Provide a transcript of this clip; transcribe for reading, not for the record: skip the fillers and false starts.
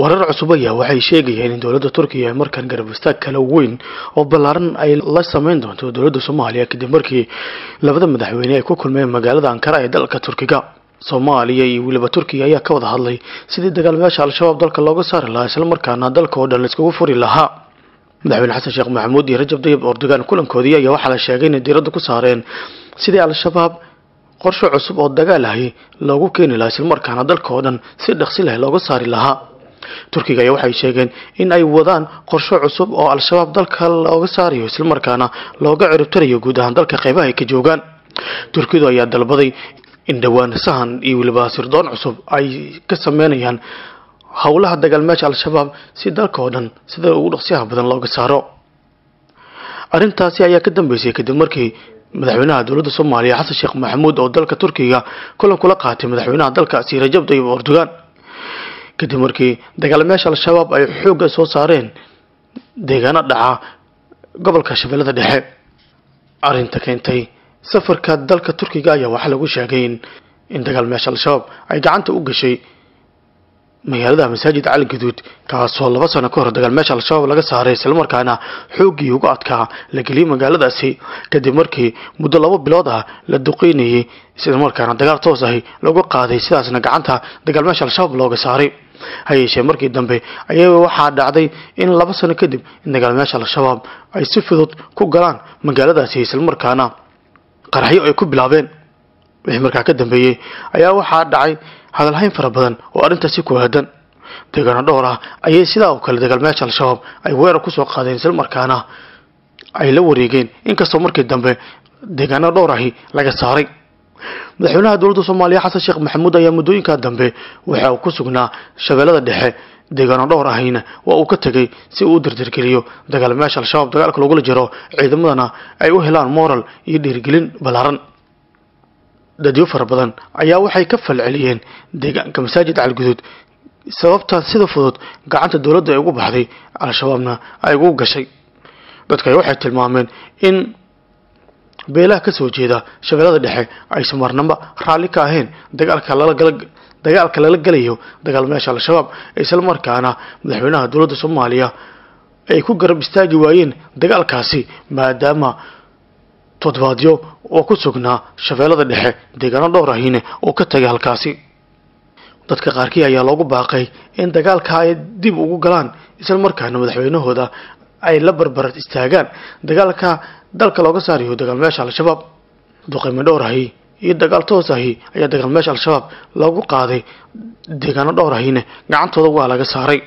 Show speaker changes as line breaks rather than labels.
warar cusub ayaa waxay sheegayeen in dawladda Turkiga ay markan garab istaag kala weyn oo ballaaran ay la sameyn doonto dawladda Soomaaliya kadib markii labada madaxweyne ay ku kulmeen magaalada Ankara ee dalka Turkiga. Soomaaliya iyo waliba Turkiga ayaa ka wada hadlay sidii dagaalmayaasha Al-Shabaab dalka looga saari lahaa isla markaana dalka oo dhan iskugu furi lahaa. madaxweyne xasan sheekh maxamuud iyo Rajab Tayyip Erdogan kulankoodii ayaa waxaa la sheegay in diiradda ku saareen sidii Al-Shabaab qorshe cusub oo dagaal ah loogu keeni lahaa isla markaana dalka oo dhan si dhaqsi leh looga saari lahaa. Turkiga ayaa waxay sheegeen in ay wadaan qorshe cusub oo Al-Shabaab dalka looga saarayo isla markaana looga ciribtirayo guud ahaan dalka qaybaha ay ka joogaan. Turkiga ayaa dalbaday in dhawaan sahan iyo waliba sirdoon cusub ay ka sameeyaan hawlaha dagaalmayaasha Al-Shabaab si dalka oo dhan sida ugu dhaqsiyaha badan looga saaro. Arrintaasi ayaa ka dambeysay kadib markii madaxweynaha dawladda Soomaaliya xasan sheekh maxamuud oo dalka Turkiga kulan kula qaatay madaxweynaha dalkaasi Rajab Tayyip Erdogan kadib markii dagaalmayaasha Al-Shabaab ay xoog soo saareen deegaanada dhaca gobolka Shabeellada Dhexe. Arrinta keentay safarka dalka Turkiga ayaa waxa lagu sheegay in dagaalmayaasha Al-Shabaab ay gacanta u gashay magaalada Masaajid Cali Gaduud kaasoo 2 sano ka hor dagaalmayaasha Al-Shabaab laga saaray isla markaana xoogii uga adkaa la geliyay magaaladaasi kadib markii muddo 2 bilood ah la duqeynayay isla markaana dagaal toos ah lagu qaaday sidaasna gacanta dagaalmayaasha Al-Shabaab looga saaray. hayeeshee markii dambe ayaa waxaa dhacday in 2 sano kadib in dagaalmayaasha Al-Shabaab ay si fudud ku galaan magaaladaasi isla markaana qaraxyo ay ku bilaabeen. wixii markaa ka dambeeyay ayaa waxaa dhacay hadal hayn fara badan oo arintaasi ku aadan. deegaano dhowr ah ayay sidaa oo kale dagaalmayaasha Al-Shabaab ay weerar ku soo qaadeen isla markaana ay la wareegeen inkastoo markii dambe deegaano dhowr ah laga saaray. madaxweynaha dawladda Soomaaliya xasan sheekh maxamuud ayaa muddooyinka dambe waxa uu ku sugnaa Shabeellada Dhexe deegaano dhowr ahayna waa uu ka tagay si uu dirdirgeliyo dagaalmayaasha Al-Shabaab dagaalka loogu jiro ciidamadana ay u helaan moral iyo dhiirigelin ballaaran. dadyo fara badan ayaa waxay ka falceliyeen deegaanka Masaajid Cali Gaduud sababta sida fudud gacanta dawladda ay ugu baxday Al-Shabaabna ay ugu gashay. dadka waxay tilmaameen in beelaha ka soo jeeda Shabeellada Dhexe ay samarnaba raali ka ahayn dagaalka lala galayo dagaalmayaasha Al-Shabaab isla markaana madaxweynaha dawladda Soomaaliya ay ku garab istaagi waayeen dagaalkaasi maadaama toddobaadyo oo ku sugnaa Shabeellada Dhexe deegaano dhowr ahina oo ka tagay halkaasi. dadka qaarkii ayaa loogu baaqay in dagaalka ay dib ugu galaan isla markaana madaxweynahooda ay la barbar istaagaan dagaalka dalka looga saarayo dagaalmayaasha Al-Shabaab. duqeymo dhowr ah iyo dagaal toos ah ayaa dagaalmayaasha Al-Shabaab lagu qaaday deegaano dhowr ahina gacantooda waa laga saaray.